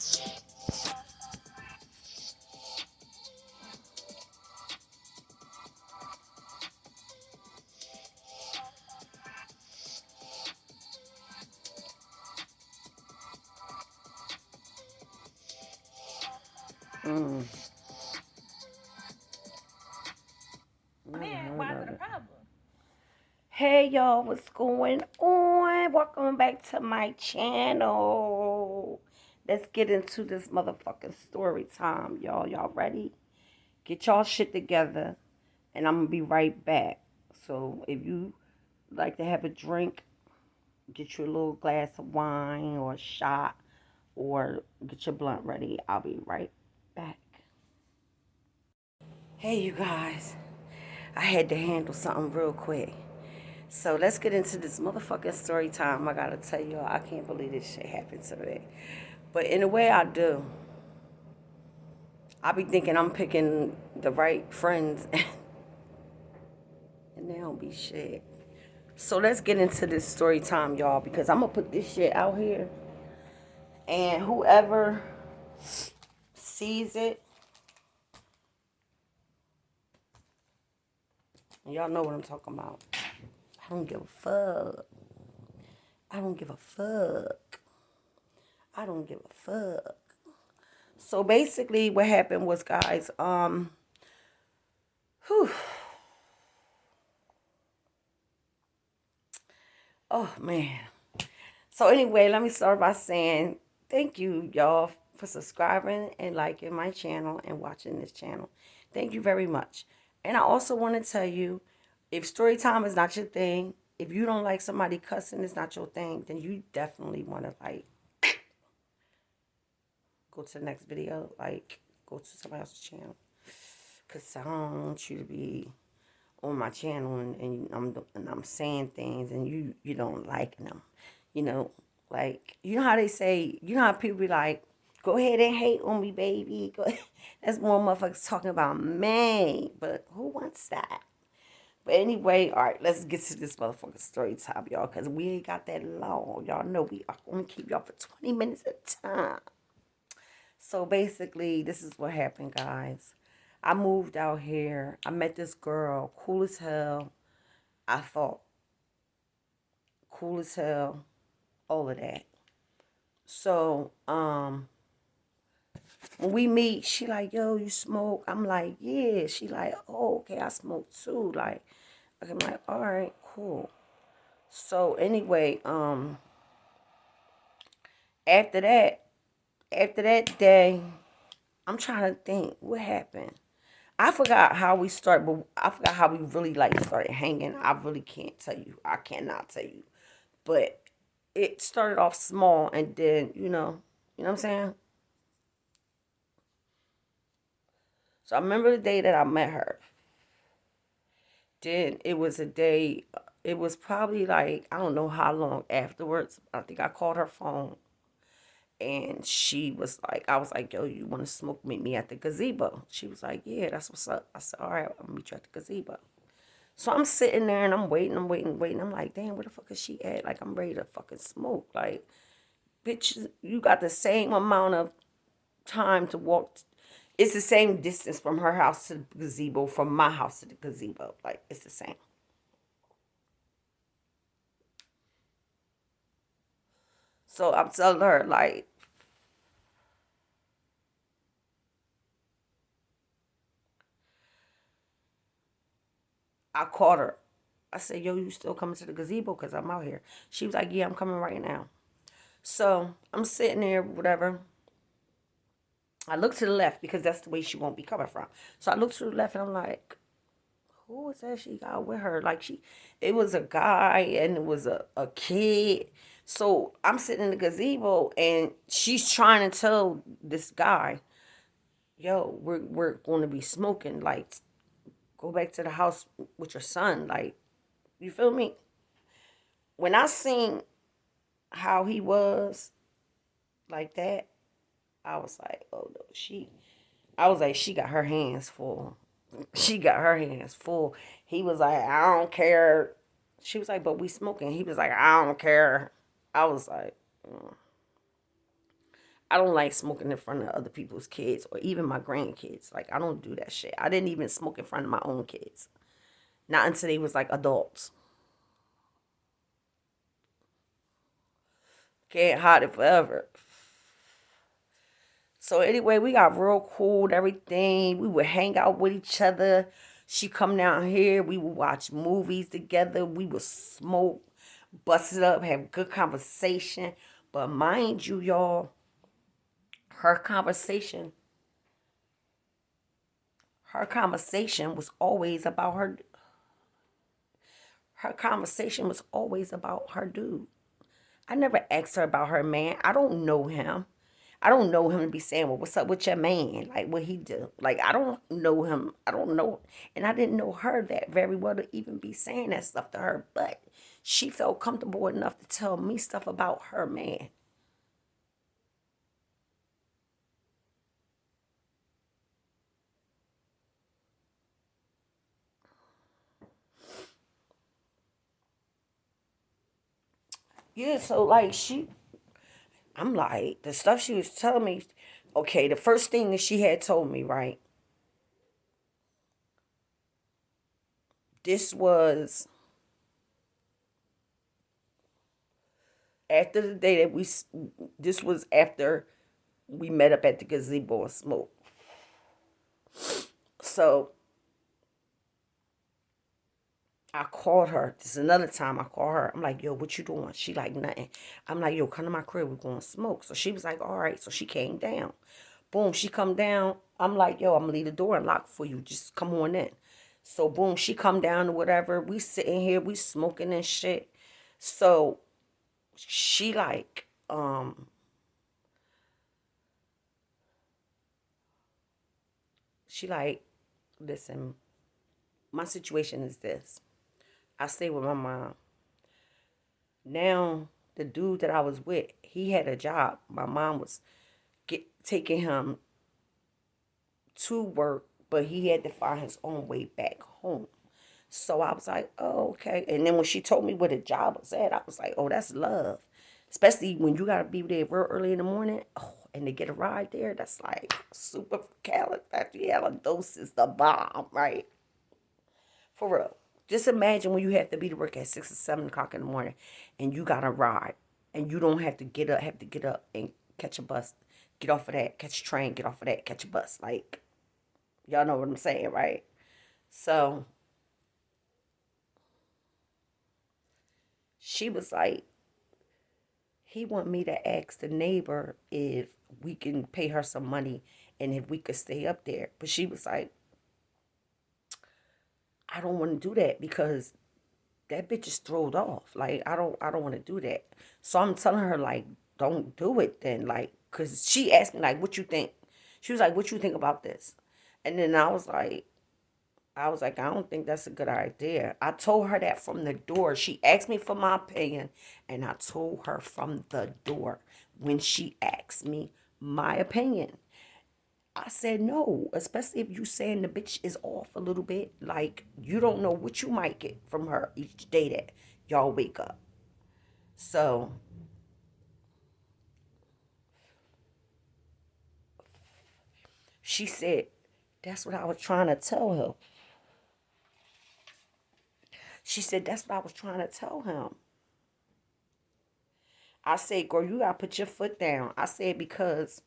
Mm. Man, why is it a problem? Hey y'all, what's going on? Welcome back to my channel. Let's get into this motherfucking story time, y'all. Y'all ready? Get y'all shit together, and I'm gonna be right back. So if you like to have a drink, get you a little glass of wine or a shot, or get your blunt ready. I'll be right back. Hey, you guys. I had to handle something real quick. So let's get into this motherfucking story time. I gotta tell y'all, I can't believe this shit happened to me. But in a way, I do. I be thinking I'm picking the right friends, and they don't be shit. So let's get into this story time, y'all, because I'm gonna put this shit out here, and whoever sees it, y'all know what I'm talking about. I don't give a fuck. I don't give a fuck. I don't give a fuck. So basically, what happened was, guys, whew, oh man. So anyway, let me start by saying thank you, y'all, for subscribing and liking my channel and watching this channel. Thank you very much. And I also want to tell you, if story time is not your thing, if you don't like somebody cussing is not your thing, then you definitely want to like go to the next video, like go to somebody else's channel. Cause I don't want you to be on my channel and I'm saying things and you don't like them. You know, like you know how they say, you know how people be like, go ahead and hate on me, baby. Go That's more motherfuckers talking about me. But who wants that? But anyway, all right, let's get to this motherfucking story time, y'all, because we ain't got that long. Y'all know we are going to keep y'all for 20 minutes at a time. So basically, this is what happened, guys. I moved out here. I met this girl, cool as hell. I thought, cool as hell, all of that. So, when we meet, she like, yo, you smoke? I'm like, yeah. She like, oh, okay, I smoke too. Like, I'm like, all right, cool. So anyway, after that, after that day, I'm trying to think what happened. I forgot how we started, but I forgot how we really like started hanging. I really can't tell you. I cannot tell you. But it started off small and then, you know what I'm saying? So I remember the day that I met her. Then it was a day, it was probably like, I don't know how long afterwards. I think I called her phone and she was like, I was like, yo, you want to smoke? Meet me at the gazebo. She was like, yeah, that's what's up. I said, all right, I'll meet you at the gazebo. So I'm sitting there and I'm waiting, waiting. I'm like, damn, where the fuck is she at? Like, I'm ready to fucking smoke. Like, bitch, you got the same amount of time to walk. It's the same distance from her house to the gazebo, from my house to the gazebo. Like, it's the same. So I'm telling her, like, I called her. I said, yo, you still coming to the gazebo? Because I'm out here. She was like, yeah, I'm coming right now. So I'm sitting there, whatever. I look to the left because that's the way she won't be coming from. So I look to the left and I'm like, who was that she got with her? Like it was a guy and it was a kid. So I'm sitting in the gazebo and she's trying to tell this guy, yo, we're going to be smoking. Like, go back to the house with your son. Like, you feel me? When I seen how he was like that, I was like, oh no, I was like, she got her hands full. She got her hands full. He was like, I don't care. She was like, but we smoking. He was like, I don't care. I was like, mm. I don't like smoking in front of other people's kids or even my grandkids. Like, I don't do that shit. I didn't even smoke in front of my own kids. Not until they was like adults. Can't hide it forever. So anyway, we got real cool and everything. We would hang out with each other. She come down here. We would watch movies together. We would smoke, bust it up, have good conversation. But mind you, y'all, her conversation, her conversation was always about her. Her conversation was always about her dude. I never asked her about her man. I don't know him. I don't know him to be saying, well, what's up with your man? Like, what he do? Like, I don't know him. I don't know. And I didn't know her that very well to even be saying that stuff to her. But she felt comfortable enough to tell me stuff about her man. Yeah, so, like, I'm like, the stuff she was telling me, okay, the first thing that she had told me, right? This was after the day that this was after we met up at the gazebo and smoked. So I called her. This is another time I called her. I'm like, yo, what you doing? She like, nothing. I'm like, yo, come to my crib. We're going to smoke. So she was like, all right. So she came down. Boom, she come down. I'm like, yo, I'm going to leave the door unlocked for you. Just come on in. So boom, she come down or whatever. We sitting here. We smoking and shit. So she like, she like, listen, my situation is this. I stay with my mom. Now, the dude that I was with, he had a job. My mom was taking him to work, but he had to find his own way back home. So I was like, oh, okay. And then when she told me where the job was at, I was like, oh, that's love. Especially when you got to be there real early in the morning. Oh, and to get a ride there, that's like super califragilistic, the bomb, right? For real. Just imagine when you have to be to work at 6 or 7 o'clock in the morning and you got to ride and you don't have to get up and catch a bus, get off of that, catch a train, get off of that, catch a bus. Like, y'all know what I'm saying, right? So she was like, he want me to ask the neighbor if we can pay her some money and if we could stay up there. But she was like, I don't want to do that because that bitch is throwed off. Like, I don't want to do that. So I'm telling her, like, don't do it then. Like, cause she asked me, like, what you think? She was like, what you think about this? And then I was like, I don't think that's a good idea. I told her that from the door. She asked me for my opinion, and I told her from the door when she asked me my opinion. I said no, especially if you saying the bitch is off a little bit. Like, you don't know what you might get from her each day that y'all wake up. So she said, that's what I was trying to tell her. She said, that's what I was trying to tell him. I said, girl, you gotta put your foot down. I said, because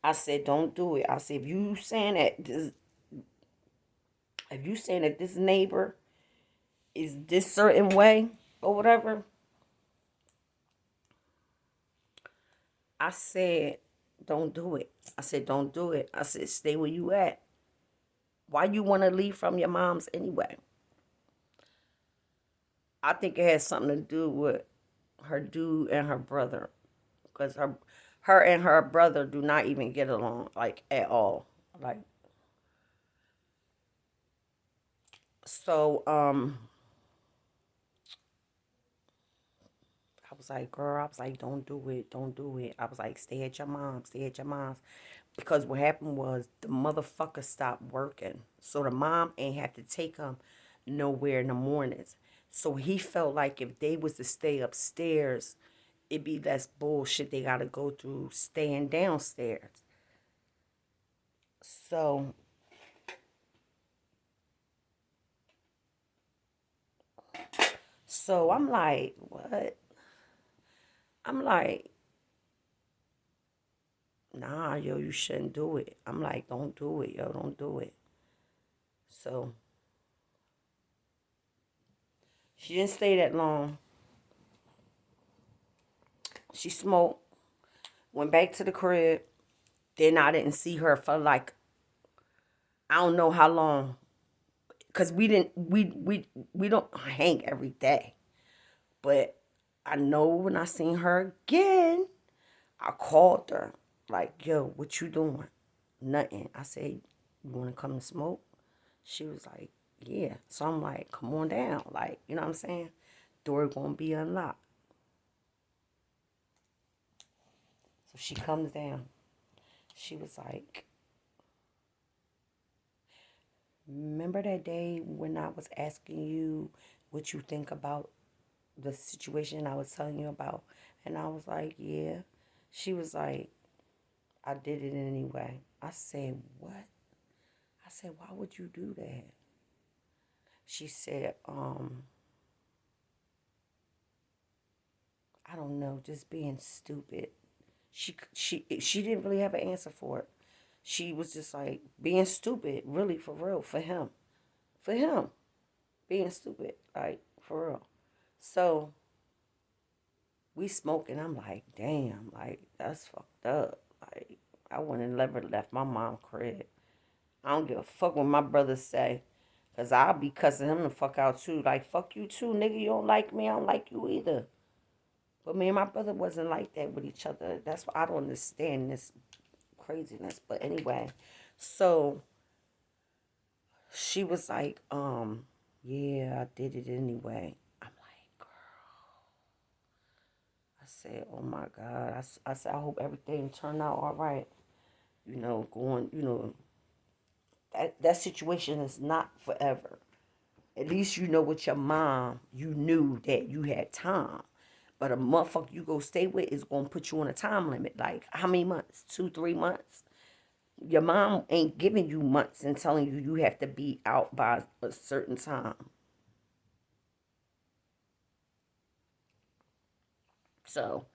I said, don't do it. I said, if you saying that this neighbor is this certain way or whatever, I said, don't do it. I said, don't do it. I said, stay where you at. Why you want to leave from your mom's anyway? I think it has something to do with her dude and her brother, because her and her brother do not even get along like at all. Like, so I was like, girl, I was like, don't do it, don't do it. I was like, stay at your mom's, stay at your mom's. Because what happened was the motherfucker stopped working. So the mom ain't have to take him nowhere in the mornings. So he felt like if they was to stay upstairs, it'd be less bullshit they gotta go through staying downstairs. So I'm like, what? I'm like, nah, yo, you shouldn't do it. I'm like, don't do it, yo, don't do it. So she didn't stay that long. She smoked, went back to the crib. Then I didn't see her for like I don't know how long, cause we don't hang every day. But I know when I seen her again, I called her like, "Yo, what you doing?" Nothing. I said, "You want to come and smoke?" She was like, "Yeah." So I'm like, "Come on down." Like, you know what I'm saying? Door gonna be unlocked. So she comes down. She was like, "Remember that day when I was asking you what you think about the situation I was telling you about?" And I was like, "Yeah." She was like, "I did it anyway." I said, "What?" I said, "Why would you do that?" She said, I don't know, just being stupid. She didn't really have an answer for it. She was just like being stupid, really for real, for him. For him. Being stupid, like for real. So we smoking. I'm like, damn, like that's fucked up. Like I wouldn't have never left my mom crib. I don't give a fuck what my brothers say. Cause I'll be cussing him the fuck out too. Like, fuck you too, nigga. You don't like me, I don't like you either. But me and my brother wasn't like that with each other. That's why I don't understand this craziness. But anyway, so she was like, yeah, I did it anyway. I'm like, I said, oh my God. I said, I hope everything turned out all right. Going, that situation is not forever. At least you know with your mom, you knew that you had time. But a motherfucker you go stay with is gonna put you on a time limit. Like how many months? 2, 3 months? Your mom ain't giving you months and telling you you have to be out by a certain time. So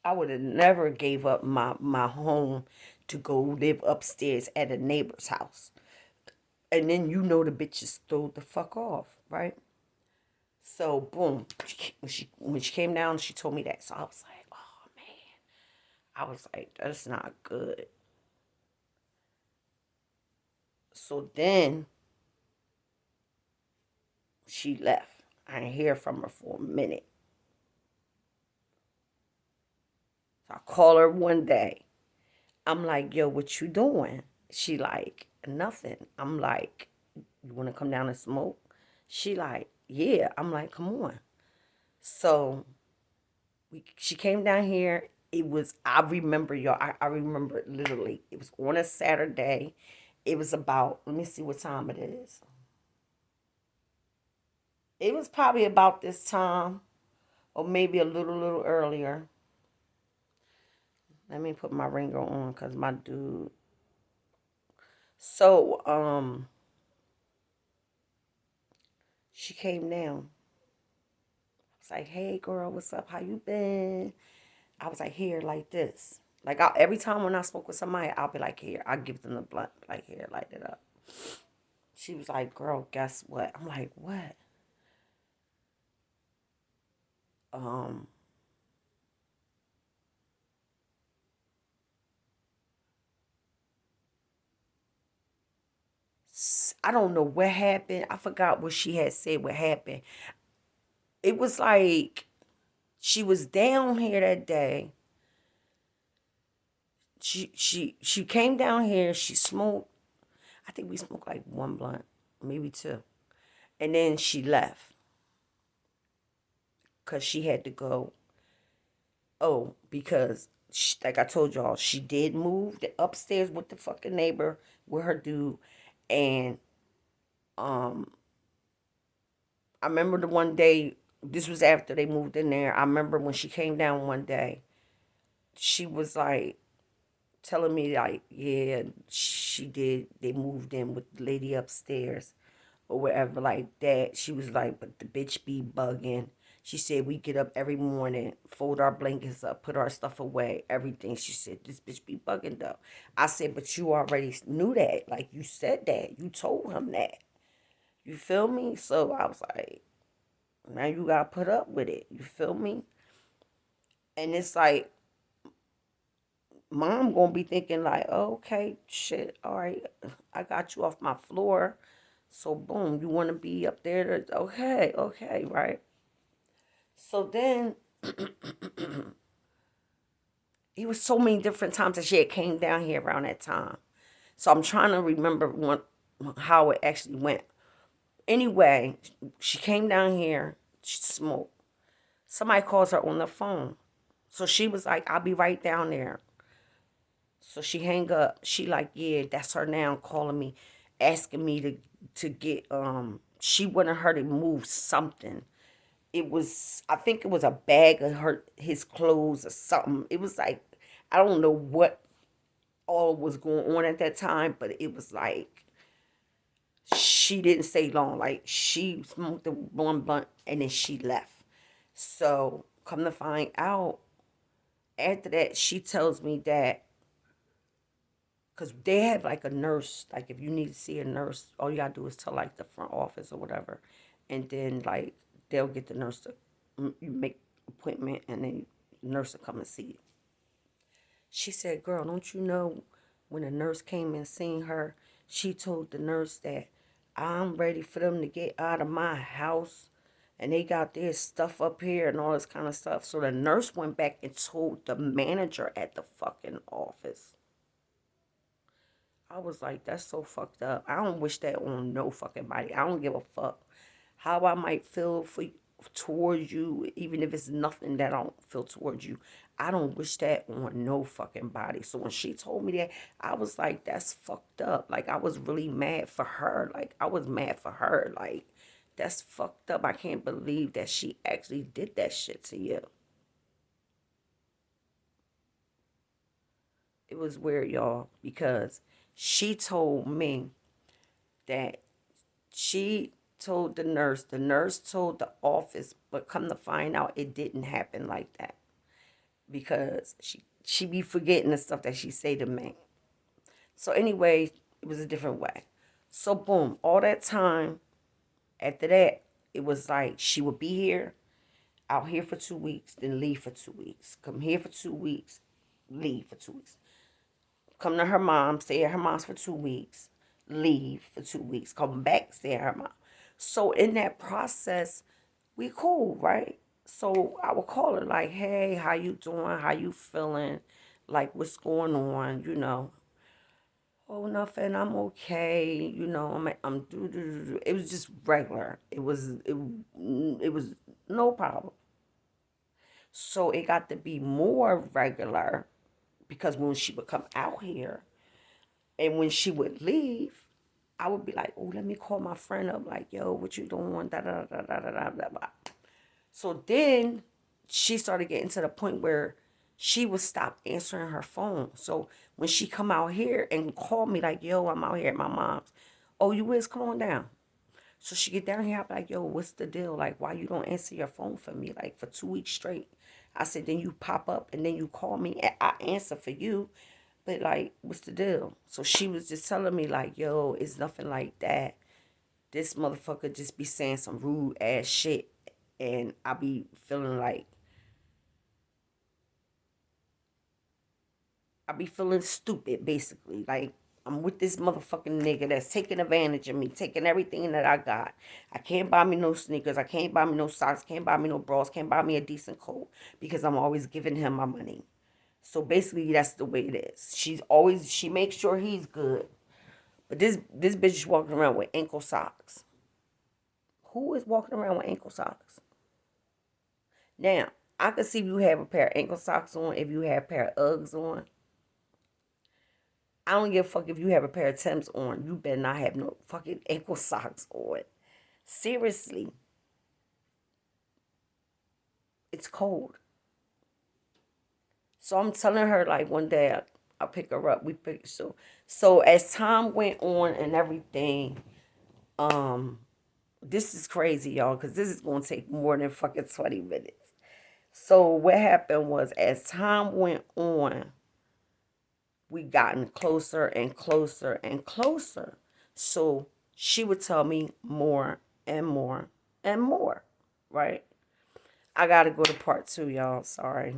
I would have never gave up my home to go live upstairs at a neighbor's house. And then the bitches throw the fuck off, right? So boom, when she came down, she told me that. So I was like, oh man, I was like, that's not good. So then she left. I didn't hear from her for a minute. So I call her one day. I'm like, yo, what you doing? She like, nothing. I'm like, you want to come down and smoke? She like, yeah. I'm like, come on. So she came down here. It was, I remember, y'all, I remember it literally. It was on a Saturday. It was about, let me see what time it is. It was probably about this time or maybe a little earlier. Let me put my ringer on because my dude. So, she came down. I was like, hey girl, what's up? How you been? I was like, here, like this. Like every time when I spoke with somebody, I'll be like, here, I'll give them the blunt, like here, light it up. She was like, girl, guess what? I'm like, what? Um, I don't know what happened. I forgot what she had said. What happened? It was like she was down here that day. She came down here. She smoked. I think we smoked like one blunt, maybe two, and then she left because she had to go. Oh, because like I told y'all, she did move upstairs with the fucking neighbor with her dude, and um, I remember the one day, this was after they moved in there. I remember when she came down one day, she was like telling me like, yeah, she did. They moved in with the lady upstairs or whatever like that. She was like, but the bitch be bugging. She said we get up every morning, fold our blankets up, put our stuff away, everything. She said this bitch be bugging though. I said, but you already knew that. Like you said that. You told him that. You feel me? So I was like, now you gotta put up with it. You feel me? And it's like mom gonna be thinking like, oh, okay, shit, all right, I got you off my floor. So boom, you wanna be up there to okay, okay, right? So then it was so many different times that she had came down here around that time. So I'm trying to remember how it actually went. Anyway, she came down here, she smoked. Somebody calls her on the phone. So she was like, I'll be right down there. So she hang up. She like, yeah, that's her now calling me, asking me to get she wanted her to move something. It was, I think it was a bag of his clothes or something. It was like, I don't know what all was going on at that time, but it was like she didn't stay long. Like she smoked the one blunt and then she left. So come to find out, after that, she tells me that because they have like a nurse. Like if you need to see a nurse, all you gotta do is tell like the front office or whatever, and then like they'll get the nurse to you make appointment, and then the nurse will come and see you. She said, "Girl, don't you know when a nurse came and seen her, she told the nurse that I'm ready for them to get out of my house." And they got their stuff up here and all this kind of stuff. So the nurse went back and told the manager at the fucking office. I was like, that's so fucked up. I don't wish that on no fucking body. I don't give a fuck how I might feel towards you, even if it's nothing that I don't feel towards you. I don't wish that on no fucking body. So when she told me that, I was like, that's fucked up. Like I was really mad for her. Like I was mad for her. Like that's fucked up. I can't believe that she actually did that shit to you. It was weird, y'all, because she told me that she told the nurse told the office, but come to find out it didn't happen like that because she be forgetting the stuff that she say to me. So anyway, it was a different way. So boom, all that time after that, it was like she would be here, out here for 2 weeks, then leave for 2 weeks. Come here for 2 weeks, leave for 2 weeks. Come to her mom, stay at her mom's for 2 weeks, leave for 2 weeks, come back, stay at her mom. So in that process, we cool, right? So I would call her like, hey, how you doing? How you feeling? Like, what's going on? You know, oh, nothing. I'm okay. You know, I'm It was just regular. It was no problem. So it got to be more regular because when she would come out here and when she would leave, I would be like, oh, let me call my friend up. Like, yo, what you doing? Da da da da da da da da. So then she started getting to the point where she would stop answering her phone. So when she come out here and call me like, yo, I'm out here at my mom's. Oh, you is? Come on down. So she get down here, I'm like, yo, what's the deal? Like, why you don't answer your phone for me? Like, for 2 weeks straight. I said, then you pop up and then you call me. And I answer for you. But, like, what's the deal? So she was just telling me, like, yo, it's nothing like that. This motherfucker just be saying some rude ass shit. And I be feeling like, I be feeling stupid, basically. Like, I'm with this motherfucking nigga that's taking advantage of me, taking everything that I got. I can't buy me no sneakers. I can't buy me no socks. Can't buy me no bras. Can't buy me a decent coat because I'm always giving him my money. So basically, that's the way it is. She makes sure he's good. But this bitch is walking around with ankle socks. Who is walking around with ankle socks? Now, I can see if you have a pair of ankle socks on, if you have a pair of Uggs on. I don't give a fuck if you have a pair of Timbs on. You better not have no fucking ankle socks on. Seriously. It's cold. So I'm telling her like one day I'll pick her up. So as time went on and everything, um, this is crazy, y'all, because this is gonna take more than fucking 20 minutes. So what happened was as time went on, we gotten closer and closer and closer. So she would tell me more and more and more, right? I gotta go to part two, y'all. Sorry.